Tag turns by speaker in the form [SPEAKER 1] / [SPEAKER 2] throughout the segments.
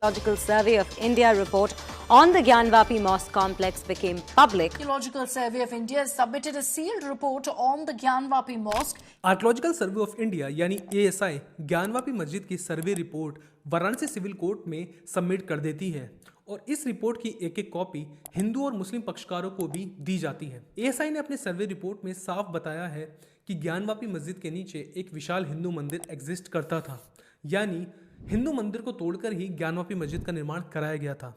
[SPEAKER 1] Archaeological Survey of India report on the Gyanvapi Mosque complex became public.
[SPEAKER 2] Archaeological Survey of India has submitted a sealed report on the Gyanvapi Mosque.
[SPEAKER 3] Archaeological survey of India यानी ASI Gyanvapi मस्जिद की survey report Varanasi civil court में submit कर देती है और इस report की एक एक कॉपी हिंदू और मुस्लिम पक्षकारों को भी दी जाती है। ASI ने अपने सर्वे रिपोर्ट में साफ बताया है कि ज्ञानवापी मस्जिद के नीचे एक विशाल हिंदू मंदिर एग्जिस्ट करता था, यानी हिंदू मंदिर को तोड़कर ही ज्ञानवापी मस्जिद का निर्माण कराया गया था।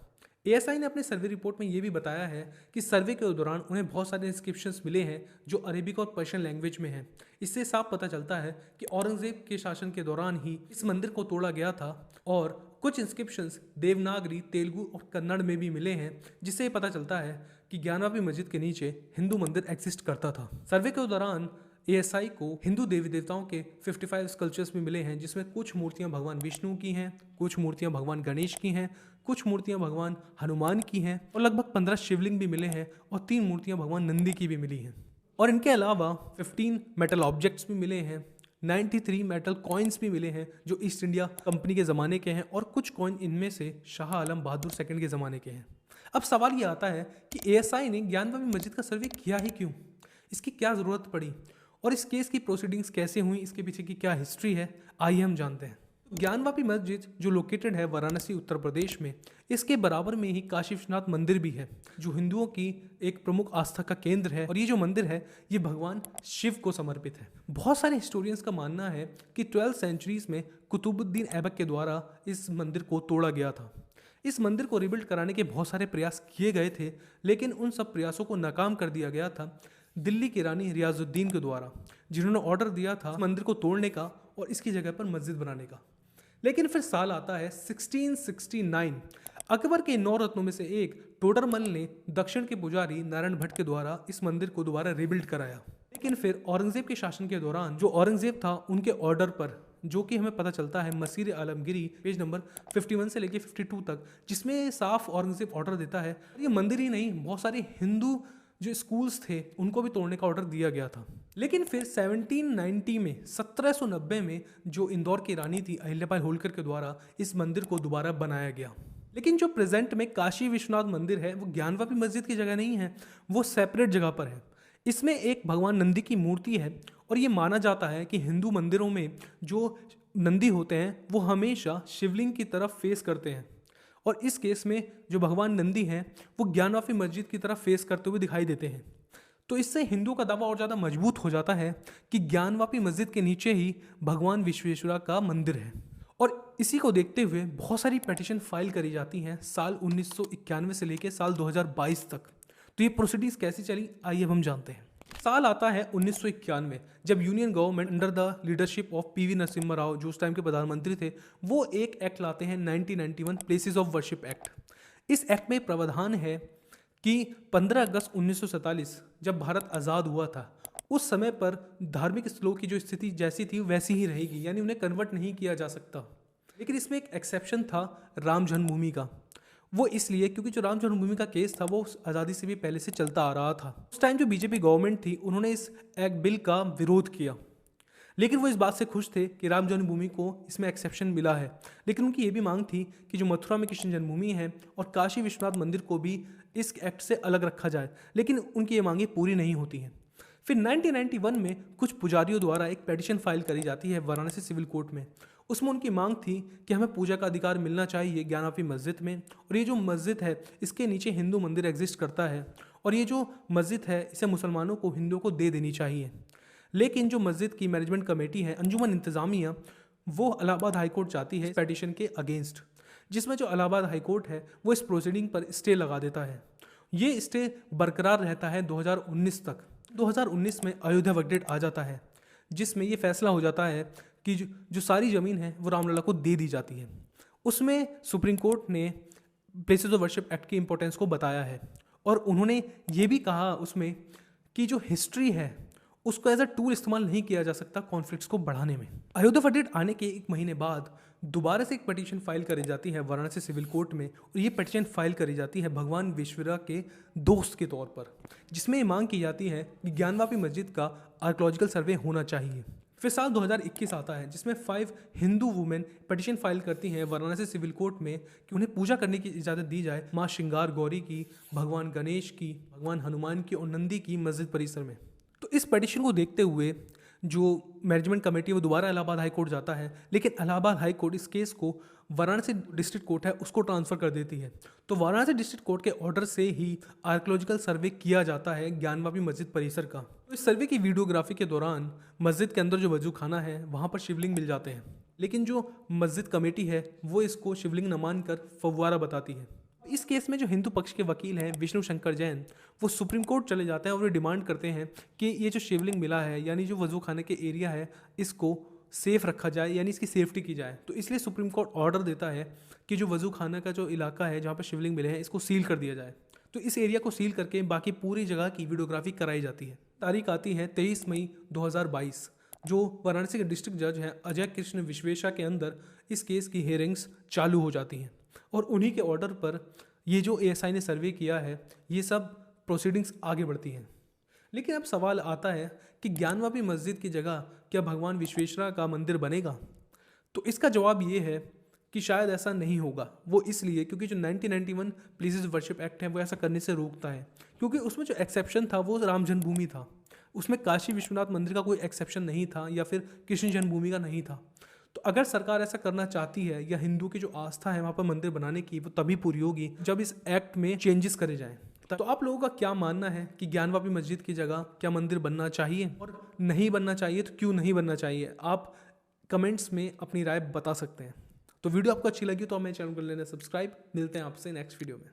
[SPEAKER 3] ASI ने अपने सर्वे रिपोर्ट में ये भी बताया है कि सर्वे के दौरान उन्हें बहुत सारे इंस्क्रिप्शंस मिले हैं जो अरेबिक और पर्शियन लैंग्वेज में हैं। इससे साफ पता चलता है कि औरंगजेब के शासन के दौरान ही इस मंदिर को तोड़ा गया था और कुछ इंस्क्रिप्शंस देवनागरी, तेलुगु और कन्नड़ में भी मिले हैं, जिससे पता चलता है कि ज्ञानवापी मस्जिद के नीचे हिंदू मंदिर एग्जिस्ट करता था। सर्वे के दौरान ASI को हिंदू देवी देवताओं के 55 स्कल्पचर्स भी मिले हैं, जिसमें कुछ मूर्तियां भगवान विष्णु की हैं, कुछ मूर्तियां भगवान गणेश की हैं, कुछ मूर्तियां भगवान हनुमान की हैं और लगभग 15 शिवलिंग भी मिले हैं और 3 मूर्तियां भगवान नंदी की भी मिली हैं। और इनके अलावा 15 मेटल ऑब्जेक्ट्स भी मिले हैं, 93 मेटल कॉइन्स भी मिले हैं जो ईस्ट इंडिया कंपनी के ज़माने के हैं और कुछ कॉइन इनमें से शाह आलम बहादुर सेकंड के ज़माने के हैं। अब सवाल ये आता है कि ASI ने ज्ञानवापी मस्जिद का सर्वे किया ही क्यों, इसकी क्या ज़रूरत पड़ी और इस केस की प्रोसीडिंग्स कैसे हुई, इसके पीछे की क्या हिस्ट्री है, आइए हम जानते हैं। ज्ञानवापी मस्जिद जो लोकेटेड है वाराणसी उत्तर प्रदेश में, इसके बराबर में ही काशी विश्वनाथ मंदिर भी है जो हिंदुओं की एक प्रमुख आस्था का केंद्र है और ये जो मंदिर है ये भगवान शिव को समर्पित है। बहुत सारे हिस्टोरियंस का मानना है कि 12th सेंचुरीज में कुतुबुद्दीन ऐबक के द्वारा इस मंदिर को तोड़ा गया था। इस मंदिर को रिबिल्ड कराने के बहुत सारे प्रयास किए गए थे, लेकिन उन सब प्रयासों को नाकाम कर दिया गया था दिल्ली की रानी रियाजुद्दीन के द्वारा, जिन्होंने ऑर्डर दिया था मंदिर को तोड़ने का और इसकी जगह पर मस्जिद बनाने का। लेकिन फिर साल आता है 1669। अकबर के 9 रत्नों में से एक टोडरमल ने दक्षिण के पुजारी नारायण भट्ट के द्वारा इस मंदिर को दोबारा रिबिल्ड कराया। लेकिन फिर औरंगजेब के शासन के दौरान जो औरंगजेब था उनके ऑर्डर पर, जो कि हमें पता चलता है मसीर आलमगिरी पेज नंबर 51 से लेके 52 तक, जिसमें साफ औरंगजेब ऑर्डर देता है ये मंदिर ही नहीं बहुत सारे हिंदू जो स्कूल्स थे उनको भी तोड़ने का ऑर्डर दिया गया था। लेकिन फिर 1790 में 1790 में जो इंदौर की रानी थी अहिल्याबाई होलकर के द्वारा इस मंदिर को दोबारा बनाया गया। लेकिन जो प्रेजेंट में काशी विश्वनाथ मंदिर है वो ज्ञानवापी मस्जिद की जगह नहीं है, वो सेपरेट जगह पर है। इसमें एक भगवान नंदी की मूर्ति है और ये माना जाता है कि हिंदू मंदिरों में जो नंदी होते हैं वो हमेशा शिवलिंग की तरफ फेस करते हैं और इस केस में जो भगवान नंदी हैं वो ज्ञानवापी मस्जिद की तरफ फेस करते हुए दिखाई देते हैं। तो इससे हिंदुओं का दावा और ज़्यादा मजबूत हो जाता है कि ज्ञानवापी मस्जिद के नीचे ही भगवान विश्वेश्वरा का मंदिर है। और इसी को देखते हुए बहुत सारी पिटीशन फाइल करी जाती हैं साल 1991 से लेकर साल 2022 तक। तो ये प्रोसीडिंग्स कैसी चली, आइए अब हम जानते हैं। साल आता है 1991 जब union government under the leadership of PV Narasimha Rao, जो उस टाइम के प्रधानमंत्री थे, वो एक एक्ट लाते हैं 1991 प्लेसेस ऑफ वर्शिप एक्ट। इस एक्ट में प्रावधान है कि 15 अगस्त 1947 जब भारत आज़ाद हुआ था उस समय पर धार्मिक स्थलों की जो स्थिति जैसी थी वैसी ही रहेगी, यानी उन्हें कन्वर्ट नहीं किया जा सकता। लेकिन इसमें एक एक्सेप्शन था राम जन्मभूमि का। वो इसलिए क्योंकि जो राम जन्मभूमि का केस था वो आज़ादी से भी पहले से चलता आ रहा था। उस टाइम जो बीजेपी गवर्नमेंट थी उन्होंने इस एक्ट बिल का विरोध किया, लेकिन वो इस बात से खुश थे कि राम जन्मभूमि को इसमें एक्सेप्शन मिला है। लेकिन उनकी ये भी मांग थी कि जो मथुरा में कृष्ण जन्मभूमि है और काशी विश्वनाथ मंदिर को भी इस एक्ट से अलग रखा जाए, लेकिन उनकी ये मांगें पूरी नहीं होती हैं। फिर 1991 में कुछ पुजारियों द्वारा एक पिटीशन फाइल करी जाती है वाराणसी सिविल कोर्ट में। उसमें उनकी मांग थी कि हमें पूजा का अधिकार मिलना चाहिए ज्ञानवापी मस्जिद में, और ये जो मस्जिद है इसके नीचे हिंदू मंदिर एग्जिस्ट करता है और ये जो मस्जिद है इसे मुसलमानों को, हिंदुओं को दे देनी चाहिए। लेकिन जो मस्जिद की मैनेजमेंट कमेटी है अंजुमन इंतज़ामिया, वो इलाहाबाद हाईकोर्ट जाती है इस पिटीशन के अगेंस्ट, जिसमें जो इलाहाबाद हाईकोर्ट है वो इस प्रोसीडिंग पर स्टे लगा देता है। ये स्टे बरकरार रहता है 2019 तक। 2019 में अयोध्या वर्डिक्ट आ जाता है जिसमें ये फैसला हो जाता है कि जो सारी ज़मीन है वो रामलला को दे दी जाती है। उसमें सुप्रीम कोर्ट ने प्लेसेस ऑफ वर्शिप एक्ट की इंपॉर्टेंस को बताया है और उन्होंने ये भी कहा उसमें कि जो हिस्ट्री है उसको एज अ टूल इस्तेमाल नहीं किया जा सकता कॉन्फ्लिक्ट्स को बढ़ाने में। अयोध्या वर्डिक्ट आने के 1 महीने बाद दोबारा से एक पिटीशन फाइल करी जाती है वाराणसी सिविल कोर्ट में, और ये पिटीशन फाइल करी जाती है भगवान विश्वेश्वरा के दोस्त के तौर पर, जिसमें ये मांग की जाती है कि ज्ञानवापी मस्जिद का आर्कियोलॉजिकल सर्वे होना चाहिए। फिर साल 2021 आता है जिसमें 5 हिंदू वुमेन पिटीशन फाइल करती हैं वाराणसी सिविल कोर्ट में कि उन्हें पूजा करने की इजाज़त दी जाए माँ श्रृंगार गौरी की, भगवान गणेश की, भगवान हनुमान की और नंदी की मस्जिद परिसर में। तो इस पिटीशन को देखते हुए जो मैनेजमेंट कमेटी वो दोबारा इलाहाबाद हाई कोर्ट जाता है, लेकिन इलाहाबाद हाई कोर्ट इस केस को वाराणसी डिस्ट्रिक्ट कोर्ट है उसको ट्रांसफ़र कर देती है। तो वाराणसी डिस्ट्रिक्ट कोर्ट के ऑर्डर से ही आर्कियोलॉजिकल सर्वे किया जाता है ज्ञानवापी मस्जिद परिसर का। तो इस सर्वे की वीडियोग्राफी के दौरान मस्जिद के अंदर जो वजू खाना है वहाँ पर शिवलिंग मिल जाते हैं, लेकिन जो मस्जिद कमेटी है वो इसको शिवलिंग न मानकर फव्वारा बताती है। इस केस में जो हिंदू पक्ष के वकील हैं विष्णु शंकर जैन, वो सुप्रीम कोर्ट चले जाते हैं और वे डिमांड करते हैं कि ये जो शिवलिंग मिला है यानी जो वजू खाने के एरिया है इसको सेफ रखा जाए, यानी इसकी सेफ्टी की जाए। तो इसलिए सुप्रीम कोर्ट ऑर्डर देता है कि जो वजू खाना का जो इलाका है जहाँ पर शिवलिंग मिले हैं इसको सील कर दिया जाए। तो इस एरिया को सील करके बाकी पूरी जगह की वीडियोग्राफी कराई जाती है। तारीख आती है 23 मई 2022, जो वाराणसी के डिस्ट्रिक्ट जज हैं अजय कृष्ण विश्वेशा के अंदर इस केस की हियरिंग्स चालू हो जाती हैं और उन्हीं के ऑर्डर पर ये जो एएसआई ने सर्वे किया है ये सब प्रोसीडिंग्स आगे बढ़ती हैं। लेकिन अब सवाल आता है कि ज्ञानवापी मस्जिद की जगह क्या भगवान विश्वेश्वरा का मंदिर बनेगा? तो इसका जवाब ये है कि शायद ऐसा नहीं होगा। वो इसलिए क्योंकि जो 1991 प्लेसेस वर्शिप एक्ट है वो ऐसा करने से रोकता है, क्योंकि उसमें जो एक्सेप्शन था वो राम जन्मभूमि था, उसमें काशी विश्वनाथ मंदिर का कोई एक्सेप्शन नहीं था या फिर कृष्ण जन्मभूमि का नहीं था। तो अगर सरकार ऐसा करना चाहती है या हिंदू की जो आस्था है वहाँ पर मंदिर बनाने की, वो तभी पूरी होगी जब इस एक्ट में चेंजेस करे जाएं। तो आप लोगों का क्या मानना है कि ज्ञानवापी मस्जिद की जगह क्या मंदिर बनना चाहिए, और नहीं बनना चाहिए तो क्यों नहीं बनना चाहिए? आप कमेंट्स में अपनी राय बता सकते हैं। तो वीडियो आपको अच्छी लगी तो हमें चैनल को लेना सब्सक्राइब। मिलते हैं आपसे नेक्स्ट वीडियो में।